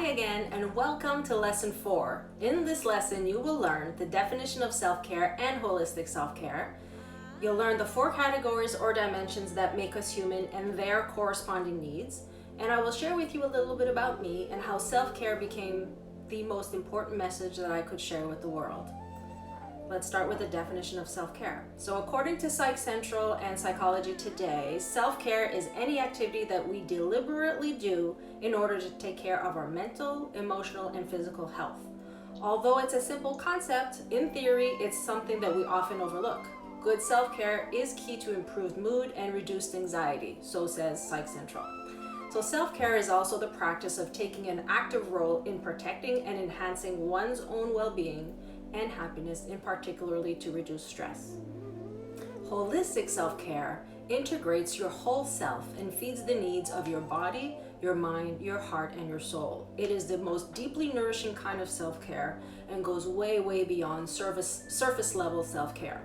again, and welcome to Lesson 4. In this lesson, you will learn the definition of self-care and holistic self-care. You'll learn the 4 categories or dimensions that make us human and their corresponding needs. And I will share with you a little bit about me and how self-care became the most important message that I could share with the world. Let's start with the definition of self-care. So according to Psych Central and Psychology Today, self-care is any activity that we deliberately do in order to take care of our mental, emotional, and physical health. Although it's a simple concept, in theory, it's something that we often overlook. Good self-care is key to improved mood and reduced anxiety, so says Psych Central. So self-care is also the practice of taking an active role in protecting and enhancing one's own well-being and happiness, in particularly to reduce stress. Holistic self-care integrates your whole self and feeds the needs of your body, your mind, your heart, and your soul. It is the most deeply nourishing kind of self-care and goes way, way beyond surface level self-care.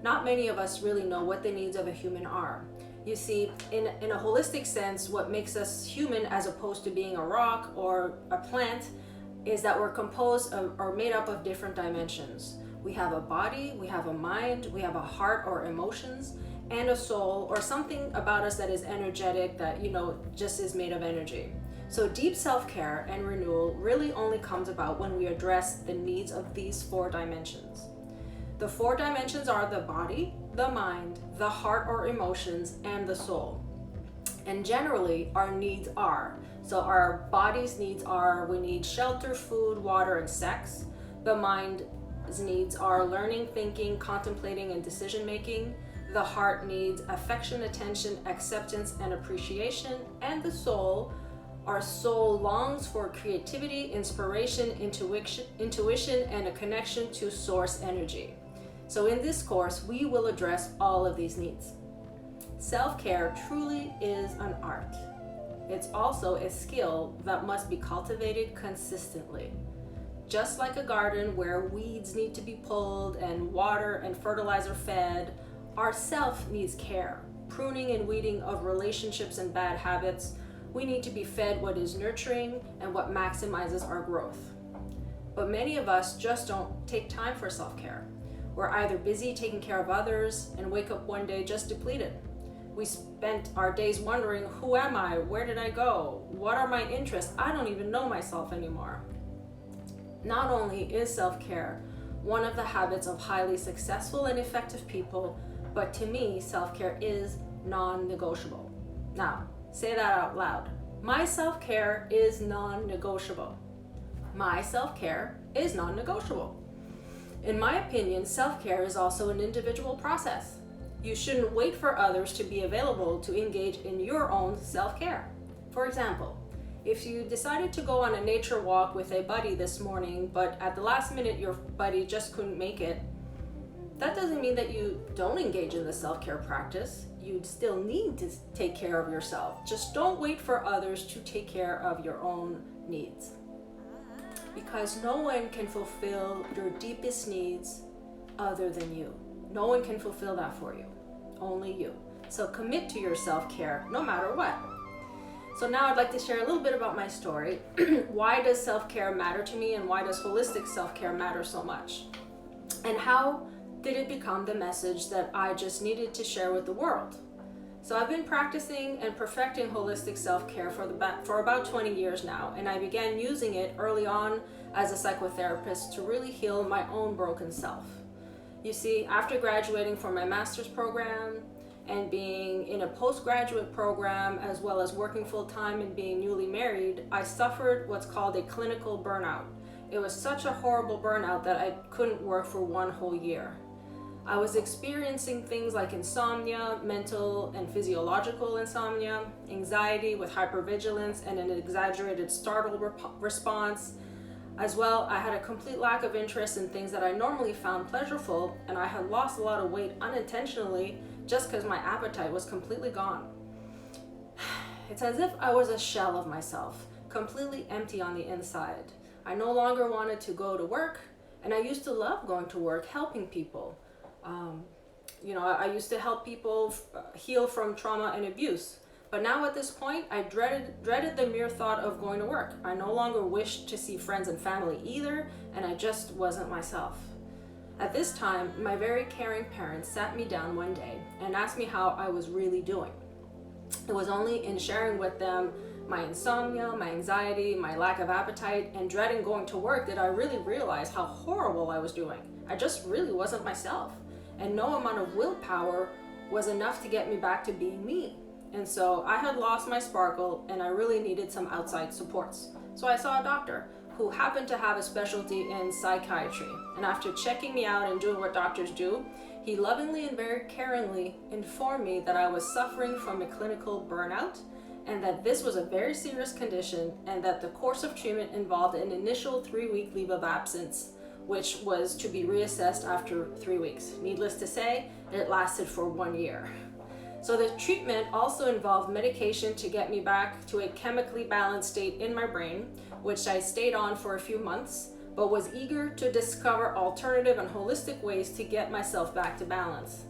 Not many of us really know what the needs of a human are. You see, in a holistic sense, what makes us human as opposed to being a rock or a plant is that we're composed of, or made up of different dimensions. We have a body, we have a mind, we have a heart or emotions, and a soul or something about us that is energetic that, just is made of energy. So deep self-care and renewal really only comes about when we address the needs of these 4 dimensions. The 4 dimensions are the body, the mind, the heart or emotions, and the soul. And generally, our needs are, so our body's needs are, we need shelter, food, water, and sex. The mind's needs are learning, thinking, contemplating, and decision making. The heart needs affection, attention, acceptance, and appreciation. And the soul, our soul longs for creativity, inspiration, intuition, and a connection to source energy. So in this course, we will address all of these needs. Self-care truly is an art. It's also a skill that must be cultivated consistently. Just like a garden where weeds need to be pulled and water and fertilizer fed, our self needs care, pruning and weeding of relationships and bad habits. We need to be fed what is nurturing and what maximizes our growth. But many of us just don't take time for self-care. We're either busy taking care of others and wake up one day just depleted. We spent our days wondering, who am I? Where did I go? What are my interests? I don't even know myself anymore. Not only is self-care one of the habits of highly successful and effective people, but to me, self-care is non-negotiable. Now, say that out loud. My self-care is non-negotiable. My self-care is non-negotiable. In my opinion, self-care is also an individual process. You shouldn't wait for others to be available to engage in your own self-care. For example, if you decided to go on a nature walk with a buddy this morning, but at the last minute your buddy just couldn't make it, that doesn't mean that you don't engage in the self-care practice. You still need to take care of yourself. Just don't wait for others to take care of your own needs. Because no one can fulfill your deepest needs other than you. No one can fulfill that for you, only you. So commit to your self-care no matter what. So now I'd like to share a little bit about my story. Why does self-care matter to me, and why does holistic self-care matter so much? And how did it become the message that I just needed to share with the world? So I've been practicing and perfecting holistic self-care for about 20 years now, and I began using it early on as a psychotherapist to really heal my own broken self. You see, after graduating from my master's program and being in a postgraduate program, as well as working full-time and being newly married, I suffered what's called a clinical burnout. It was such a horrible burnout that I couldn't work for 1 whole year. I was experiencing things like insomnia, mental and physiological insomnia, anxiety with hypervigilance and an exaggerated startle response. As well, I had a complete lack of interest in things that I normally found pleasurable, and I had lost a lot of weight unintentionally just because my appetite was completely gone. It's as if I was a shell of myself, completely empty on the inside. I no longer wanted to go to work, and I used to love going to work, helping people. I used to help people heal from trauma and abuse. But now at this point, I dreaded the mere thought of going to work. I no longer wished to see friends and family either, and I just wasn't myself. At this time, my very caring parents sat me down one day and asked me how I was really doing. It was only in sharing with them my insomnia, my anxiety, my lack of appetite, and dreading going to work that I really realized how horrible I was doing. I just really wasn't myself, and no amount of willpower was enough to get me back to being me. And so I had lost my sparkle, and I really needed some outside supports. So I saw a doctor who happened to have a specialty in psychiatry. And after checking me out and doing what doctors do, he lovingly and very caringly informed me that I was suffering from a clinical burnout, and that this was a very serious condition, and that the course of treatment involved an initial 3-week leave of absence, which was to be reassessed after 3 weeks. Needless to say, it lasted for 1 year. So the treatment also involved medication to get me back to a chemically balanced state in my brain, which I stayed on for a few months, but was eager to discover alternative and holistic ways to get myself back to balance.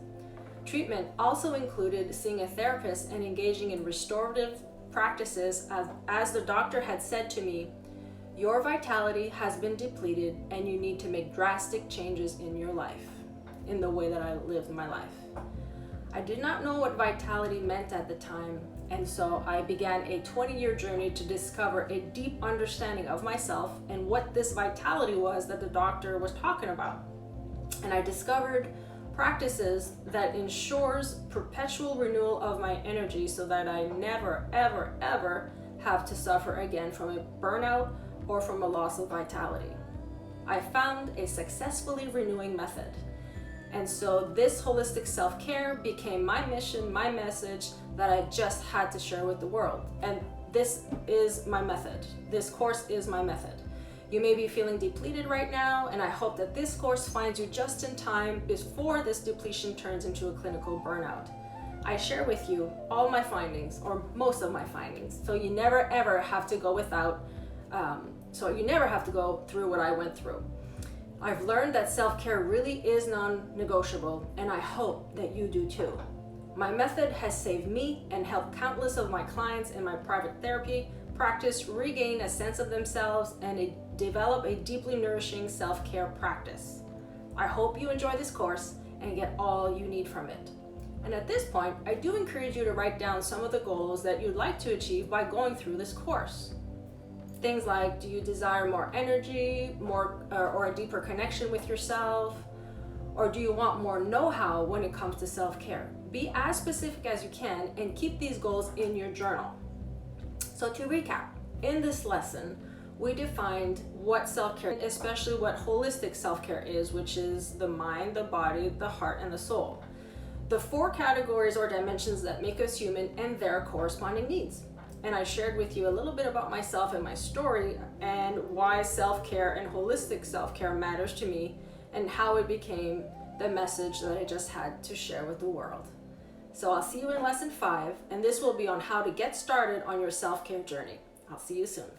Treatment also included seeing a therapist and engaging in restorative practices as the doctor had said to me, "Your vitality has been depleted and you need to make drastic changes in your life," in the way that I lived my life. I did not know what vitality meant at the time, and so I began a 20-year journey to discover a deep understanding of myself and what this vitality was that the doctor was talking about. And I discovered practices that ensures perpetual renewal of my energy so that I never, ever, ever have to suffer again from a burnout or from a loss of vitality. I found a successfully renewing method. And so this holistic self-care became my mission, my message that I just had to share with the world. And this is my method. This course is my method. You may be feeling depleted right now, and I hope that this course finds you just in time before this depletion turns into a clinical burnout. I share with you all my findings, or most of my findings, so you never ever have to go through what I went through. I've learned that self-care really is non-negotiable, and I hope that you do too. My method has saved me and helped countless of my clients in my private therapy practice regain a sense of themselves and develop a deeply nourishing self-care practice. I hope you enjoy this course and get all you need from it. And at this point, I do encourage you to write down some of the goals that you'd like to achieve by going through this course. Things like, do you desire more energy, or a deeper connection with yourself? Or do you want more know-how when it comes to self-care? Be as specific as you can and keep these goals in your journal. So to recap, in this lesson, we defined what self-care, especially what holistic self-care is, which is the mind, the body, the heart, and the soul. The 4 categories or dimensions that make us human and their corresponding needs. And I shared with you a little bit about myself and my story and why self-care and holistic self-care matters to me and how it became the message that I just had to share with the world. So I'll see you in lesson 5, and this will be on how to get started on your self-care journey. I'll see you soon.